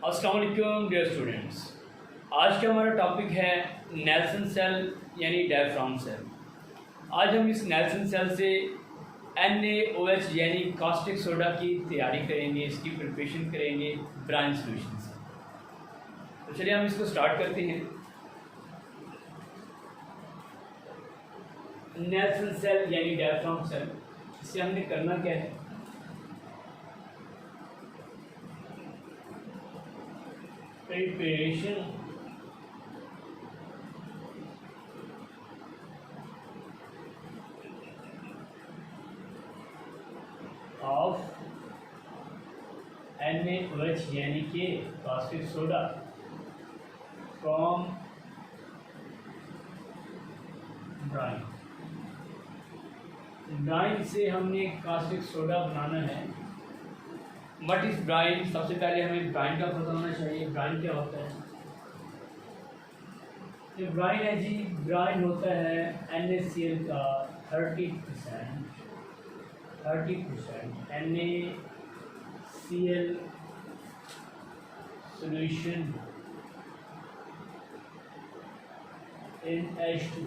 अस्सलाम वालेकुम dear students. आज का हमारा टॉपिक है नेल्सन सेल यानी डायफ्राम सेल। आज हम इस नेल्सन सेल से NaOH यानी कास्टिक सोडा की तैयारी करेंगे, इसकी प्रिपरेशन करेंगे ब्राइन सॉल्यूशन से। तो चलिए हम इसको स्टार्ट करते हैं। नेल्सन सेल यानी डायफ्राम सेल, इससे हमने करना क्या है? प्रिपरेशन ऑफ NaOH यानी कि caustic soda from brine. Brine से हमने कास्टिक सोडा बनाना है। What is brine? सबसे पहले हमें ब्राइन का पता होना चाहिए। ब्राइन क्या होता है? जो ब्राइन है जी, ब्राइन होता है NaCl का 30% NaCl solution in H2।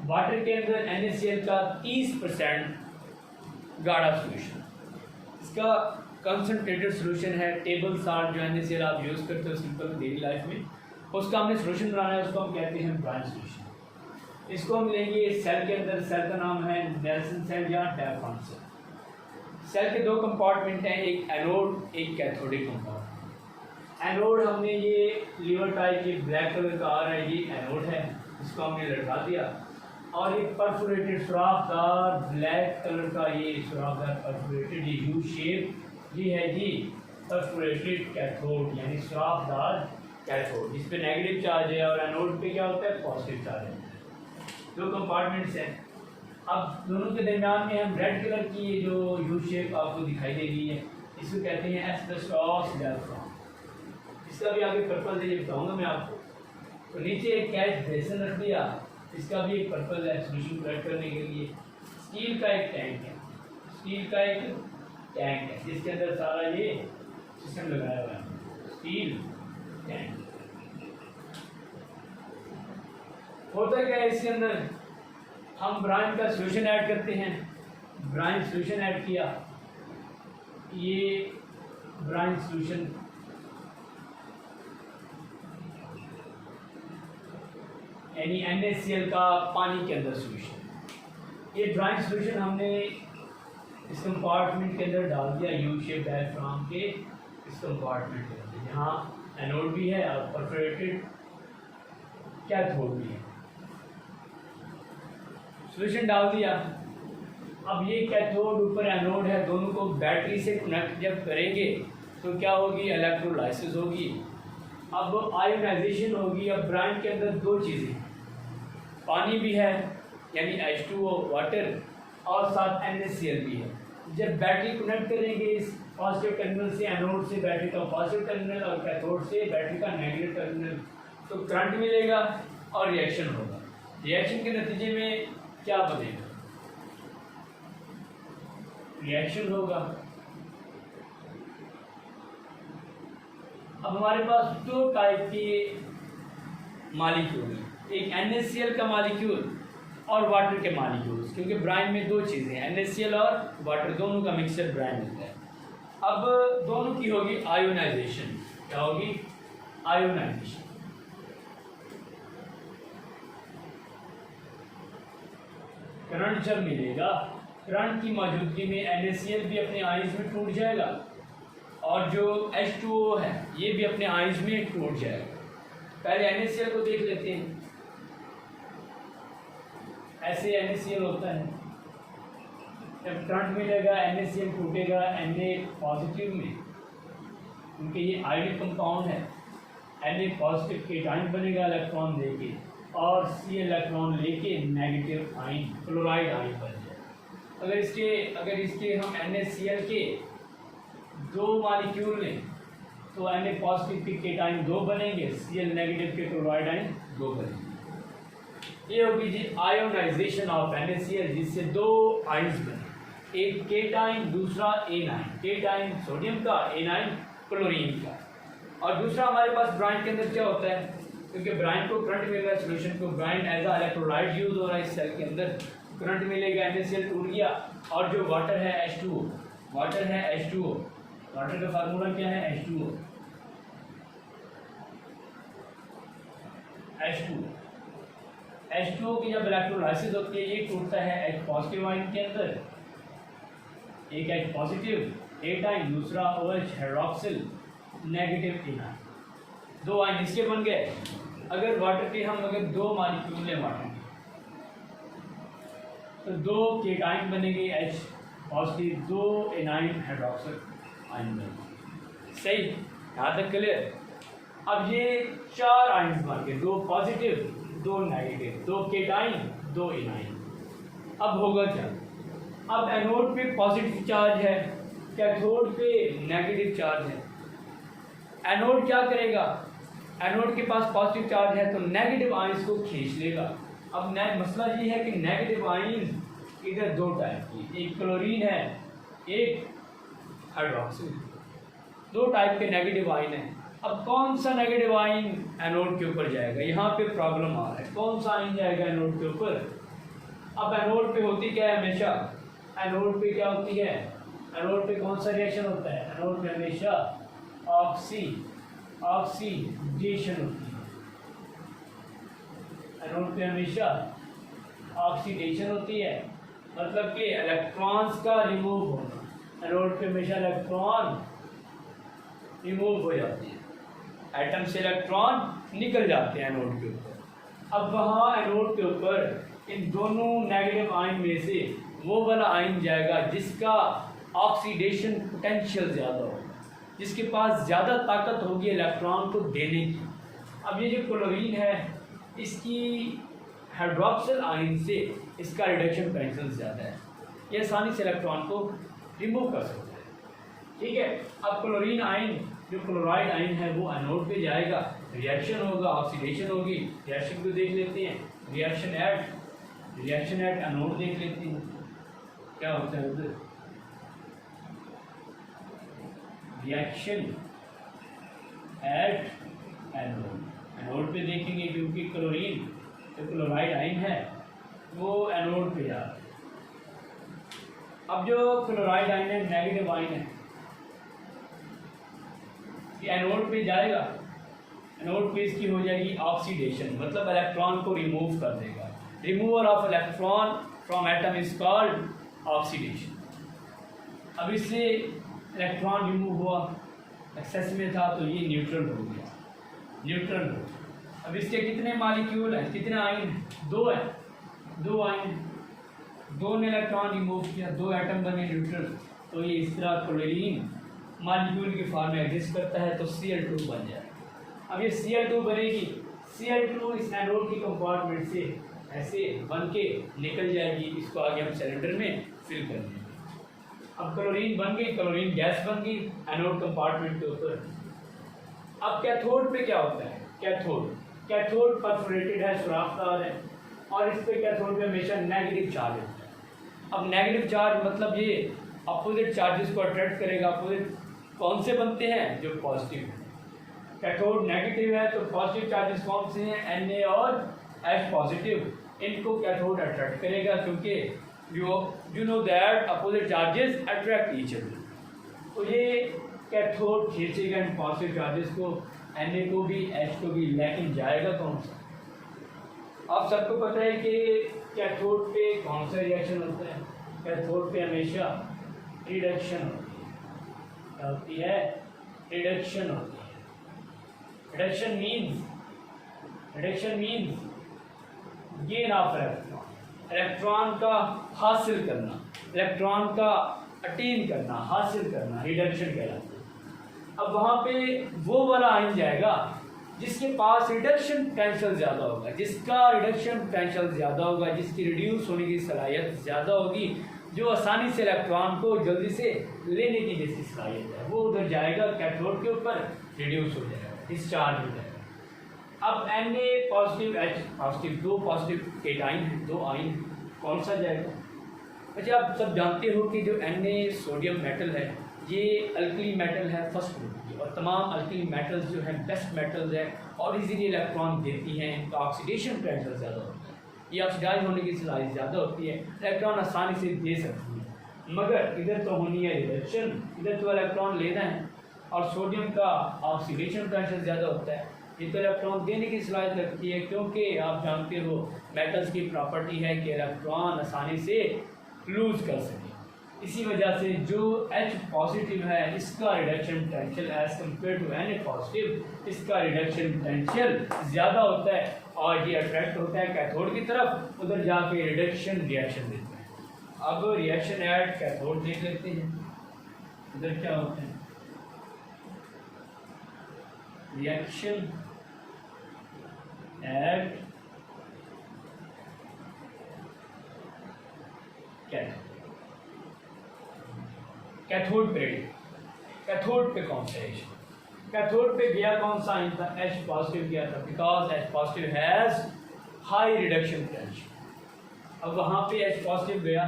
Water के अंदर NaCl का 30% गाढ़ा सोल्यूशन। इसका कंसनट्रेटेड सोल्यूशन है। टेबल साल्ट जो NaCl आप यूज़ करते हो सिंपल डेली लाइफ में, उसका हमने सोल्यूशन बनाना है, उसको हम कहते हैं ब्राइन सोल्यूशन। इसको हम लेंगे सेल के अंदर। सेल का नाम है नेल्सन सेल या डायफ्राम सेल। सेल के दो कंपार्टमेंट हैं, एक एनोड एक कैथोडिक कंपार्टमेंट। एनोड हमने ये लीवर टाइप के ब्लैक कलर का आ रहा है, ये एनोड है, इसको हमने लटका दिया। और एक परफोरेटेड सुराखदार ब्लैक कलर का ये सुराखदार परफोरेटेड ये यू शेप ये है जी परफोरेटेड कैथोड यानी सुराखदार कैथोड, जिस पे नेगेटिव चार्ज है और एनोड पे क्या होता है? पॉजिटिव चार्ज है। दो कंपार्टमेंट्स हैं। अब दोनों के दरमियान में हम रेड कलर की ये जो यू शेप आपको दिखाई दे रही है, इसको कहते हैं एस्बेस्टॉस डायफ्राम। इसका भी आगे पर्पल है, ये बताऊँगा मैं आपको। तो नीचे एक कैच बेसन रख दिया, इसका भी एक पर्पल है सोल्यूशन कलेक्ट करने के लिए। स्टील का एक टैंक है, स्टील का एक टैंक है जिसके अंदर सारा ये सिस्टम लगाया हुआ है, स्टील टैंक। होता क्या है इसके अंदर? हम ब्राइन का सोल्यूशन ऐड करते हैं। ब्राइन सोल्यूशन ऐड किया, ये ब्राइन सोल्यूशन यानी NaCl का पानी के अंदर सोल्यूशन। ये ब्राइन सोल्यूशन हमने इस कंपार्टमेंट के अंदर डाल दिया, यू शेप डायफ्राम के इस कंपार्टमेंट के अंदर, जहाँ एनोड भी है और परफोरेटेड कैथोड भी है। सोल्यूशन डाल दिया। अब ये कैथोड ऊपर एनोड है, दोनों को बैटरी से कनेक्ट जब करेंगे तो क्या होगी? इलेक्ट्रोलाइसिस होगी। अब आयोनाइजेशन होगी। अब ब्राइन के अंदर दो चीज़ें, पानी भी है यानी H2O वाटर, और साथ NaCl भी है। जब बैटरी कनेक्ट करेंगे इस पॉजिटिव टर्मिनल से, एनोड से बैटरी का पॉजिटिव टर्मिनल और कैथोड से बैटरी का नेगेटिव टर्मिनल, तो करंट मिलेगा और रिएक्शन होगा। रिएक्शन के नतीजे में क्या बनेगा? रिएक्शन होगा। अब हमारे पास दो टाइप के मॉलिक्यूल हैं, एक NaCl का मॉलिक्यूल और वाटर के मॉलिक्यूल्स, क्योंकि ब्राइन में दो चीज़ें हैं, NaCl और वाटर, दोनों का मिक्सचर ब्राइन होता है। अब दोनों की होगी आयोनाइजेशन। क्या होगी? आयोनाइजेशन। करंट जब मिलेगा, करंट की मौजूदगी में NaCl भी अपने आयंस में टूट जाएगा और जो H2O है ये भी अपने आयंस में टूट जाएगा। पहले NaCl को देख लेते हैं। ऐसे NaCl होता है, जब करंट मिलेगा NaCl टूटेगा Na पॉजिटिव में, क्योंकि ये आयोनिक कंपाउंड है। Na पॉजिटिव केटाइन बनेगा इलेक्ट्रॉन देके, और C इलेक्ट्रॉन लेके नेगेटिव आयन क्लोराइड आयन बन जाए। अगर इसके हम NaCl के दो मॉलिक्यूल लें तो Na पॉजिटिव के केटाइन दो बनेंगे, Cl नेगेटिव के क्लोराइड आयन दो बनेंगे। ये होगी जी आयोनाइजेशन ऑफ NaCl, जिससे दो आयंस बने, एक केटाइन दूसरा एनाइन। केटाइन सोडियम का, एनाइन क्लोरीन का। और दूसरा हमारे पास ब्राइन के अंदर क्या होता है, क्योंकि ब्राइन को करंट मिल रहा है सोल्यूशन को, brine as a electrolyte use हो रहा है इस सेल के अंदर, करंट मिलेगा, NaCl टूट गया, और जो वाटर है H2O, वाटर है H2O, वाटर का फार्मूला क्या है H2O, H2O की जब इलेक्ट्रोलाइसिस होती है ये टूटता है H पॉजिटिव आयन के अंदर, एक H पॉजिटिव एट आयन, दूसरा OH hydroxyl negative anion, दो आयन इसके बन गए। अगर वाटर के हम अगर दो मॉलिक्यूल लें वाटर के, तो दो केटाइन बनेंगे H पॉजिटिव, दो एनाइन हाइड्रोक्सिल आयन बनेंगे, सही, यहाँ तक क्लियर। अब ये चार आयन्स बन गए, दो पॉजिटिव दो नेगेटिव, दो केटाइन दो एनाइन। अब होगा क्या, अब एनोड पे पॉजिटिव चार्ज है, कैथोड पे नेगेटिव चार्ज है। एनोड क्या करेगा, एनोड के पास पॉजिटिव चार्ज है तो नेगेटिव आयंस को खींच लेगा। अब मसला ये है कि नेगेटिव आयन इधर दो टाइप की, एक क्लोरीन है एक हाइड्रोक्सिल, दो टाइप के नेगेटिव आयन है। अब कौन सा नेगेटिव आयन एनोड के ऊपर जाएगा, यहाँ पे प्रॉब्लम आ रहा है, कौन सा आयन जाएगा एनोड के ऊपर। अब एनोड पे होती क्या है हमेशा, एनोड पे क्या होती है, एनोड पे कौन सा रिएक्शन होता है, एनोड पे हमेशा ऑक्सीडेशन होती है, एनोड पे हमेशा ऑक्सीडेशन होती है, मतलब कि इलेक्ट्रॉन्स का रिमूव होना, एनोड पे हमेशा इलेक्ट्रॉन रिमूव हो जाते हैं, एटम से इलेक्ट्रॉन निकल जाते हैं एनोड के ऊपर। अब वहाँ एनोड के ऊपर इन दोनों नेगेटिव आयन में से वो वाला आयन जाएगा जिसका ऑक्सीडेशन पोटेंशियल ज़्यादा होगा, जिसके पास ज़्यादा ताकत होगी इलेक्ट्रॉन को देने की। अब ये जो क्लोरीन है इसकी हाइड्रोक्सिल आयन से इसका रिडक्शन पोटेंशियल ज़्यादा है, ये आसानी से इलेक्ट्रॉन को रिमूव कर सकता है, ठीक है। अब क्लोरीन आयन जो क्लोराइड आयन है वो एनोड पे जाएगा, रिएक्शन होगा, ऑक्सीडेशन होगी, रिएक्शन को देख लेते हैं, रिएक्शन एट एनोड देख लेते हैं क्या होता है उधर, रिएक्शन एट एनोड पे देखेंगे, क्योंकि क्लोरीन जो क्लोराइड आयन है वो एनोड पे जा रहा है। अब जो क्लोराइड आयन है नेगेटिव आयन है, ये एनोड पे जाएगा, एनोड पे इसकी हो जाएगी ऑक्सीडेशन, मतलब इलेक्ट्रॉन को रिमूव कर देगा, removal of electron from atom is called oxidation. अब इससे इलेक्ट्रॉन रिमूव हुआ, एक्सेस में था तो ये न्यूट्रल हो गया, न्यूट्रल हो। अब इसके कितने मॉलिक्यूल हैं, कितने आयन, दो है, दो आयन, दो ने इलेक्ट्रॉन रिमूव किया, दो एटम बने न्यूट्रल, तो ये इस तरह क्लोरीन मॉलिक्यूल के फॉर्म में एग्जिस्ट करता है तो Cl2 बन जाए। अब ये Cl2 बनेगी, Cl2 इस एनोड की कंपार्टमेंट से ऐसे बन के निकल जाएगी, इसको आगे हम सिलेंडर में फिल कर देंगे। अब क्लोरीन बन गई, क्लोरीन गैस बन गई एनोड कंपार्टमेंट के ऊपर। अब कैथोड पे क्या होता है, कैथोड परफोरेटेड है, सुराखदार है, और इस पे कैथोड पे हमेशा नेगेटिव चार्ज होता है। अब नेगेटिव चार्ज मतलब ये अपोजिट चार्जेस को अट्रैक्ट करेगा, अपोजिट कौन से बनते हैं, जो पॉजिटिव है। कैथोड नेगेटिव है तो पॉजिटिव चार्जेस कौन से हैं, Na और H पॉजिटिव, इनको कैथोड अट्रैक्ट करेगा, क्योंकि you know that opposite charges attract each other. तो ये कैथोड खींचेगा इन पॉजिटिव चार्जेस को, Na को भी H को भी, लेकिन जाएगा कौन सा। आप सबको पता है कि कैथोड पे कौन सा रिएक्शन होता है, कैथोड पे हमेशा रिडक्शन होती है, क्या होती है, रिडक्शन होती है। Reduction means gain of electron, electron का हासिल करना, इलेक्ट्रॉन का अटेन करना, हासिल करना, रिडक्शन कहलाता है। अब वहाँ पे वो वाला आयन जाएगा जिसके पास रिडक्शन पोटेंशियल ज़्यादा होगा, जिसका रिडक्शन पोटेंशियल ज़्यादा होगा, जिसकी रिड्यूस होने की सलाहियत ज़्यादा होगी, जो आसानी से इलेक्ट्रॉन को जल्दी से लेने की जैसी सलाहियत है, वो उधर जाएगा, कैथोड के ऊपर रिड्यूस हो जाएगा, डिस्चार्ज हो जाएगा। अब Na पॉजिटिव H पॉजिटिव, दो पॉजिटिव केटाइन है, दो आयन, कौन सा जाएगा। अच्छा आप सब जानते हो कि जो Na सोडियम मेटल है, ये अल्कली मेटल है फर्स्ट ग्रुप की, और तमाम अल्कली मेटल्स जो है बेस्ट मेटल्स है और इजीली इलेक्ट्रॉन देती हैं। इनका ऑक्सीडेशन पोटेंशियल ज़्यादा होता है, ये ऑक्सीडाइज होने की सलाहियत ज़्यादा होती है, इलेक्ट्रॉन आसानी से दे सकती है। मगर इधर तो होनी है रिडक्शन, इधर तो इलेक्ट्रॉन लेना है, और सोडियम का ऑक्सीडेशन पोटेंशियल ज़्यादा होता है, ये तो इलेक्ट्रॉन देने की सलाहियत रखती है, क्योंकि आप जानते हो मेटल्स की प्रॉपर्टी है कि इलेक्ट्रॉन आसानी से लूज़ कर सके। इसी वजह से जो H पॉजिटिव है इसका reduction potential as compare to Na positive, इसका रिडक्शन पोटेंशियल ज़्यादा होता है, और ये अट्रैक्ट होता है कैथोड की तरफ, उधर जाके रिडक्शन रिएक्शन देता है। अब रिएक्शन एट कैथोड देख लेते हैं, उधर क्या होता है। रिएक्शन एट कैथोड, कैथोड पे, कैथोड पे कौन सा H, कैथोड पे गया कौन सा आयन था, H पॉजिटिव गया था, because H positive has high reduction potential. अब वहाँ पे H पॉजिटिव गया,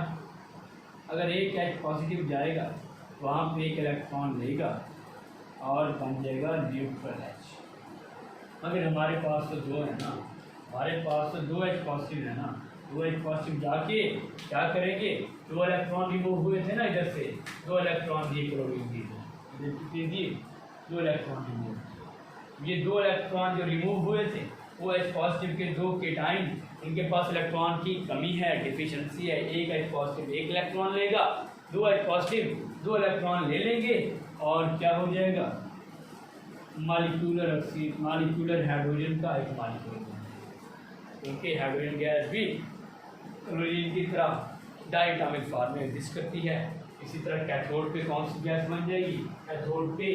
अगर एक H पॉजिटिव जाएगा वहाँ पे एक इलेक्ट्रॉन लेगा और बन जाएगा न्यूट्रल H। मगर हमारे पास तो दो है ना, हमारे पास तो दो H पॉजिटिव है ना, दो H पॉजिटिव जाके क्या करेंगे, दो इलेक्ट्रॉन रिमूव हुए थे ना इधर से, दो इलेक्ट्रॉन दिए क्लोरीन दिए, दो इलेक्ट्रॉन रिमूव, ये दो इलेक्ट्रॉन जो रिमूव हुए थे वो H पॉजिटिव के दो केटाइन, उनके पास इलेक्ट्रॉन की कमी है, डिफिशिएंसी है, एक H पॉजिटिव एक इलेक्ट्रॉन लेगा, दो H पॉजिटिव दो इलेक्ट्रॉन ले लेंगे, और क्या हो जाएगा, मालिक्यूलर हाइड्रोजन का एक मालिक्यूल, क्योंकि हाइड्रोजन गैस भी क्लोरीन की तरह डायटॉमिक फॉर्म में एग्जिस्ट करती है। इसी तरह कैथोड पे कौन सी गैस बन जाएगी, कैथोड पे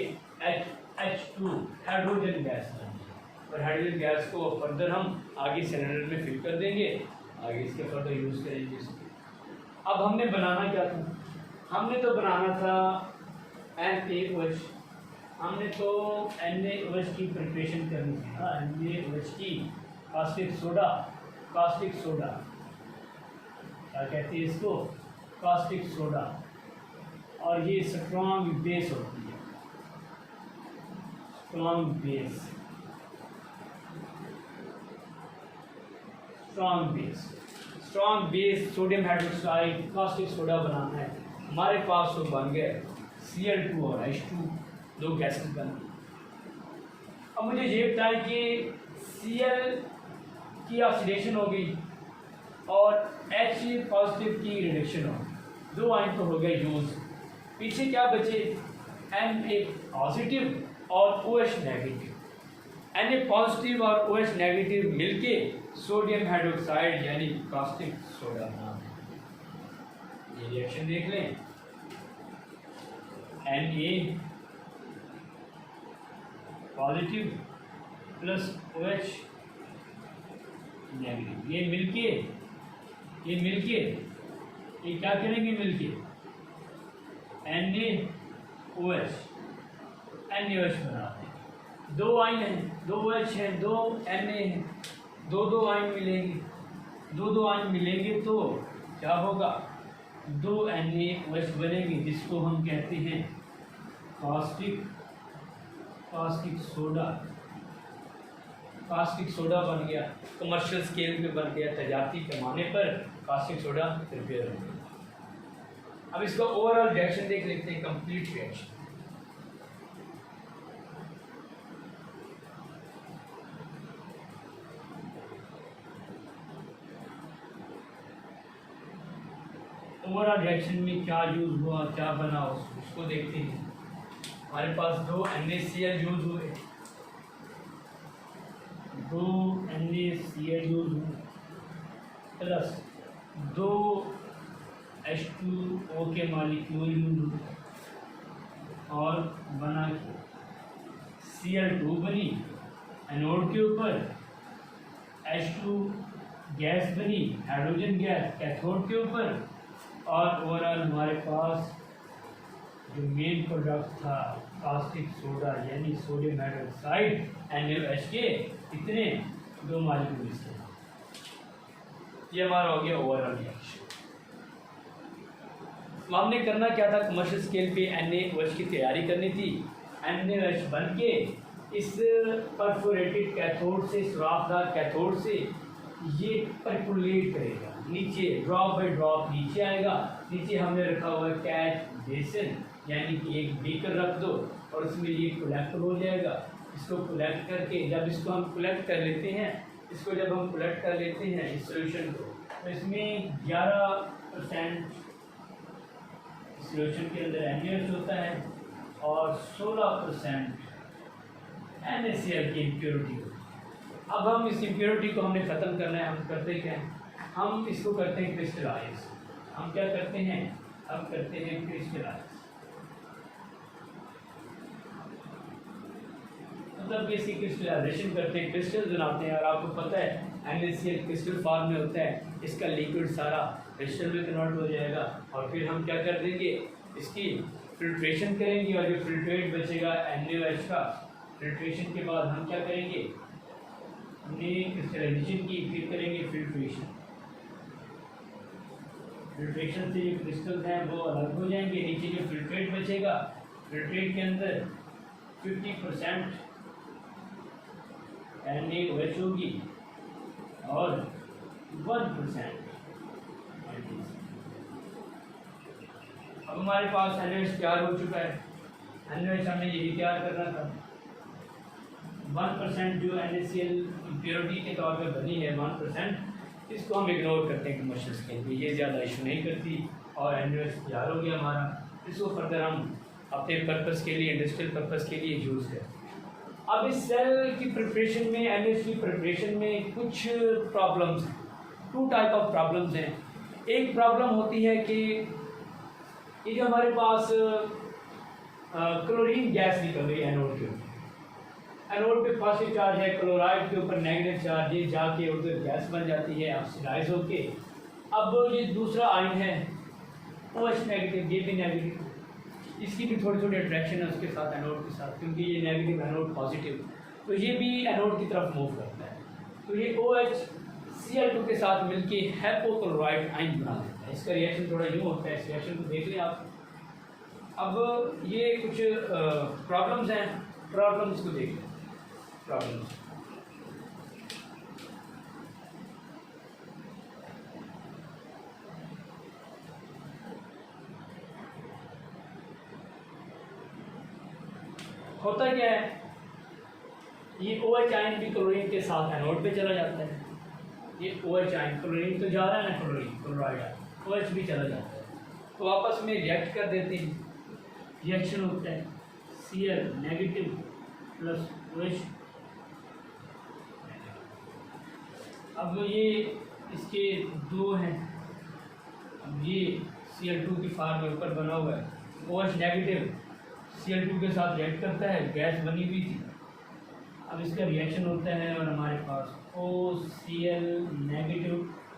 H2 हाइड्रोजन गैस बन जाएगी, और हाइड्रोजन गैस को फर्दर हम आगे सिलेंडर में फिल कर देंगे, आगे इसके फर्दर यूज़ करेंगे इसको। अब हमने बनाना क्या था, हमने तो बनाना था NaOH, हमने तो NaOH की प्रिपरेशन करनी थी ना, NaOH की कास्टिक सोडा क्या कहते हैं इसको, कास्टिक सोडा, और ये स्ट्रॉन्ग बेस होती है, strong base sodium hydroxide caustic soda बनाना है। हमारे पास तो बन गए Cl2 और H2, दो गैसेस बन गई। अब मुझे ये बताएं कि Cl की ऑक्सीडेशन हो गई और H पॉजिटिव की रिडक्शन हो गई, दो आयन तो हो गए यूज, पीछे क्या बचे, Na पॉजिटिव और OH नेगेटिव, Na पॉजिटिव और OH नेगेटिव मिलके सोडियम हाइड्रोक्साइड यानी कास्टिक सोडा बना। ये रिएक्शन देख लें, Na positive plus OH negative, ये मिलके ये क्या करेंगे, मिलके NaOH बनाते हैं, दो आयन हैं, दो OH हैं, दो Na हैं, दो आयन मिलेंगे तो क्या होगा, दो NaOH बनेंगे, जिसको हम कहते हैं कास्टिक सोडा बन गया, कमर्शियल स्केल पे बन गया, तजारती पैमाने पर कास्टिक सोडा प्रिपेयर हो गया। अब इसका ओवरऑल रिएक्शन देख लेते हैं, कंप्लीट रिएक्शन। ओवरऑल रिएक्शन में क्या यूज हुआ, क्या बना, उसको देखते हैं। हमारे पास दो NaCl यूज हुए, प्लस दो H2O के मालिक्यूल यूज हुए, और बना Cl2 बनी एनोड के ऊपर, H2 गैस बनी हाइड्रोजन गैस कैथोड के ऊपर, और ओवरऑल हमारे पास जो मेन प्रोडक्ट था कास्टिक सोडा यानी सोडियम हाइड्रोक्साइड NaOH के इतने दो मालिक्यूल्स थे। ये हमारा हो गया ओवरऑल रिएक्शन। हमने करना क्या था, कमर्शियल स्केल पे NaOH की तैयारी करनी थी। NaOH बन के इस परफोरेटेड कैथोड से, सुराखदार कैथोड से ये परकुलेट करेगा नीचे, ड्रॉप बाय ड्रॉप नीचे आएगा। नीचे हमने रखा हुआ है कैच बेसिन, यानी कि एक बीकर रख दो और उसमें ये कलेक्ट हो जाएगा। इसको कलेक्ट करके जब इसको हम कलेक्ट कर लेते हैं, इस सोल्यूशन को, तो इसमें 11% सोल्यूशन के अंदर NaOH होता है और 16% NaCl की इम्प्योरिटी होती है। अब हम इस इम्प्योरिटी को हमने ख़त्म करना है। हम करते क्या हैं, हम इसको करते हैं क्रिस्टलाइज। हम क्या करते हैं, हम करते हैं क्रिस्टलाइज, मतलब इसकी क्रिस्टलाइजेशन करते हैं, क्रिस्टल बनाते हैं। और आपको पता है NaCl क्रिस्टल फॉर्म में होता है, इसका लिक्विड सारा क्रिस्टल में कन्वर्ट हो जाएगा। और फिर हम क्या कर देंगे, इसकी फिल्ट्रेशन करेंगे और जो फिल्ट्रेट बचेगा NaOH का, फिल्ट्रेशन के बाद हम क्या करेंगे, हमने क्रिस्टलाइजेशन की, फिर करेंगे फिल्ट्रेशन। फिल्ट्रेशन से जो क्रिस्टल्स हैं वो अलग हो जाएंगे। नीचे जो फिल्ट्रेट बचेगा, फिल्ट्रेट के अंदर 50% NaOH होगी और 1% NaCl। अब हमारे पास NaOH तैयार हो चुका है। NaOH हमने ये भी तैयार करना था। 1% जो NaCl इम्प्योरिटी के तौर पे बनी है, 1%, इसको हम इग्नोर करते हैं कमर्शियल स्केल पे, ये ज़्यादा इशू नहीं करती। और NaOH तैयार हो गया हमारा। इसको फर्दर हम अपने पर्पस के लिए, इंडस्ट्रियल पर्पस के लिए यूज़ करते हैं। अब इस सेल की प्रिपरेशन में, NaOH की प्रिपरेशन में कुछ प्रॉब्लम्स हैं, 2 टाइप ऑफ प्रॉब्लम्स हैं। एक प्रॉब्लम होती है कि ये जो हमारे पास क्लोरीन गैस निकल रही है एनोड के ऊपर, एनोड पे पॉजिटिव चार्ज है, क्लोराइड के ऊपर नेगेटिव चार्ज है, जाके उधर गैस बन जाती है ऑक्सीडाइज होके। अब ये दूसरा आयन है OH नेगेटिव, ये भी नेगेटिव, इसकी भी थोड़ी थोड़ी अट्रैक्शन है उसके साथ, एनोड के साथ, क्योंकि ये नेगेटिव एनोड पॉजिटिव, तो ये भी एनोड की तरफ मूव करता है। तो ये OHCl2 के साथ मिलके हाइपोक्लोराइड आयन बना देता है। इसका रिएक्शन थोड़ा यूँ होता है, इस रिएक्शन को देख लें आप। अब ये कुछ प्रॉब्लम्स हैं, प्रॉब्लम्स को देख लें। प्रॉब्लम्स होता क्या है, ये OH आयन भी क्लोरीन के साथ एनोड पे चला जाता है। ये OH आयन, क्लोरीन तो जा रहा है ना, क्लोराइड OH भी चला जाता है, तो आपस में रिएक्ट कर देते हैं। रिएक्शन होता है Cl नेगेटिव प्लस OH। अब ये इसके 2 हैं, अब ये Cl2 की फॉर्म में ऊपर बना हुआ है, OH नेगेटिव Cl2 के साथ रिएक्ट करता है, गैस बनी हुई थी। अब इसका रिएक्शन होता है और हमारे पास OCl नेगेटिव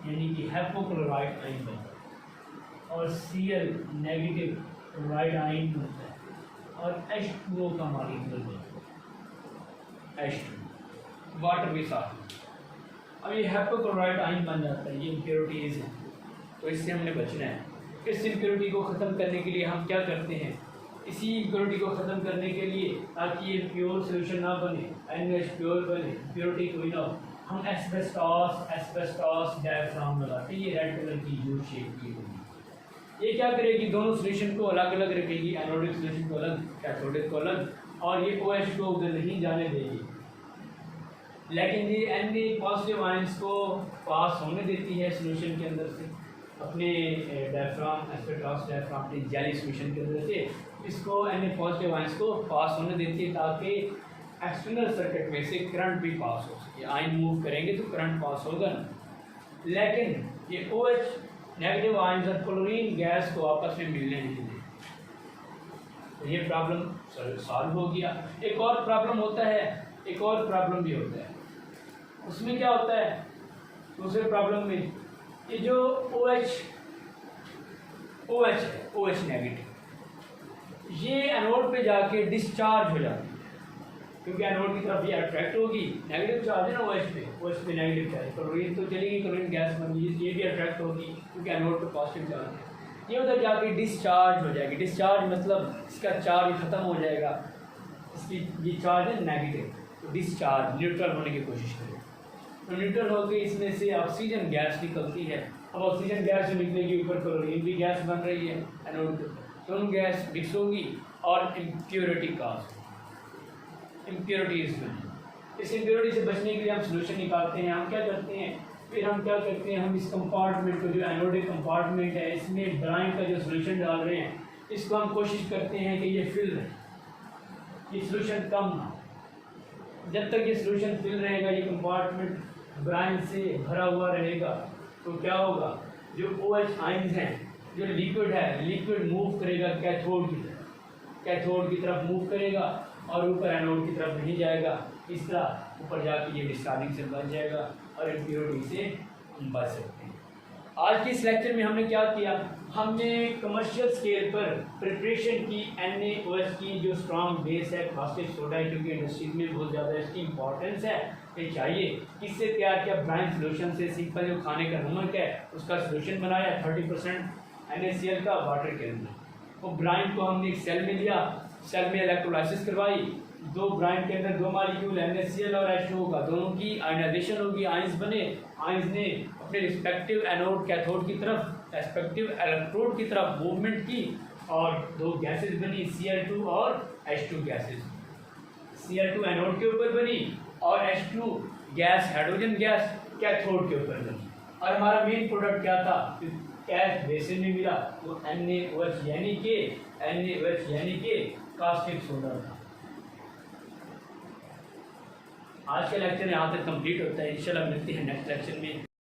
यानी कि हाइपोक्लोराइड आयन बनता है, और Cl नेगेटिव क्लोराइड आयन बनता है, और H2O का मॉलिक्यूल बनता है, H2 वाटर के साथ। अब ये हाइपोक्लोराइड आयन बन जाता है, ये इम्प्योरिटीज़ हैं, तो इससे हमने बचना है। इस इम्प्योरिटी को ख़त्म करने के लिए हम क्या करते हैं, इसी इम्प्योरिटी को ख़त्म करने के लिए, ताकि ये प्योर सोल्यूशन ना बने, NaOH प्योर बने, प्योरिटी कोई ना हो, हम एस्बेस्टॉस डायफ्राम लगाते हैं। ये रेड कलर की यू शेप की होगी। ये क्या करेगी, दोनों सोल्यूशन को अलग अलग रखेगी, एनोडिक सोल्यूशन को अलग, कैथोडिक को अलग, और ये OH को उधर नहीं जाने देगी। लेकिन ये Na पॉजिटिव आयंस को पास होने देती है सोल्यूशन के अंदर से, अपने डायफ्राम, एस्बेस्टॉस डायफ्राम, अपनी जेली सोल्यूशन के अंदर से इसको Na पॉजिटिव आयंस को पास होने देती है, ताकि एक्सटर्नल सर्किट में से करंट भी पास हो सके। आयन मूव करेंगे तो करंट पास होगा ना। लेकिन ये OH नेगेटिव आयंस और क्लोरीन गैस को आपस में मिलने नहीं देते, तो ये प्रॉब्लम सॉल्व हो गया। एक और प्रॉब्लम होता है, एक और प्रॉब्लम भी होता है, उसमें क्या होता है, दूसरे प्रॉब्लम में ये जो OH है, OH नेगेटिव, ये एनोड पे जाके डिस्चार्ज हो जाती है, क्योंकि एनोड की तरफ ये अट्रैक्ट होगी, नेगेटिव चार्ज है ना OH पे नेगेटिव चार्ज, क्लोरीन तो चलेगी, क्लोरीन गैस बन गई, ये भी अट्रैक्ट होगी क्योंकि एनोड पे पॉजिटिव चार्ज है। ये उधर जाके डिस्चार्ज हो जाएगी। डिस्चार्ज मतलब इसका चार्ज ख़त्म हो जाएगा, इसकी ये चार्ज है नेगेटिव, तो डिस्चार्ज न्यूट्रल होने की कोशिश करेगा। तो न्यूट्रल होकर इसमें से ऑक्सीजन गैस निकलती है। अब ऑक्सीजन गैस जो निकलेगी ऊपर क्लोरीन भी गैस बन रही है एनोड, दोनों गैस मिक्स होगी और इम्प्योरिटी काज इम्प्योरिटीज बनी। इस इम्प्योरिटी से बचने के लिए हम सोल्यूशन निकालते हैं। हम क्या करते हैं, फिर हम क्या करते हैं, हम इस कंपार्टमेंट को, जो एनोडिक कंपार्टमेंट है, इसमें ब्राइन का जो सोल्यूशन डाल रहे हैं, इसको हम कोशिश करते हैं कि ये फिल रहे, ये सोल्यूशन कम ना। जब तक ये सोल्यूशन फिल रहेगा, ये कंपार्टमेंट ब्राइन से भरा हुआ रहेगा, तो क्या होगा, जो OH आयंस हैं, जो लिक्विड है, लिक्विड मूव करेगा कैथोड की तरफ, कैथोड की तरफ मूव करेगा और ऊपर एनोड की तरफ नहीं जाएगा। इस तरह ऊपर जाके ये डिस्चार्जिंग से बच जाएगा और इम्प्योरिटी से हम बच सकते हैं। आज की इस लेक्चर में हमने क्या किया, हमने कमर्शियल स्केल पर प्रिपरेशन की NaOH की जो स्ट्रॉन्ग बेस है कास्टिक सोडा, क्योंकि इंडस्ट्रीज में बहुत ज़्यादा इसकी इंपॉर्टेंस है, ये चाहिए। किससे तैयार किया, ब्राइन सोल्यूशन से। सिंपल जो खाने का नमक है उसका सोल्यूशन बनाया 30% NaCl का वाटर के अंदर। वो ब्राइन को हमने एक सेल में लिया, सेल में इलेक्ट्रोलाइसिस करवाई, दो ब्राइन के अंदर दो मॉलिक्यूल NaCl और H2O का, दोनों की आयनाइजेशन होगी, आयंस बने, आयंस ने अपने रिस्पेक्टिव एनोड कैथोड की तरफ, रेस्पेक्टिव इलेक्ट्रोड की तरफ मूवमेंट की और दो गैसेस बनी, Cl2 और H2 गैसेस। Cl2 एनोड के ऊपर बनी और H2 gas, hydrogen gas cathode के ऊपर बनी। और हमारा मेन प्रोडक्ट क्या था, गैस बेसिन में मिला, वो NaOH यानी कि कास्टिक सोडा था। आज का लेक्चर यहाँ तक कंप्लीट होता है। इंशाल्लाह मिलते हैं नेक्स्ट लेक्चर में।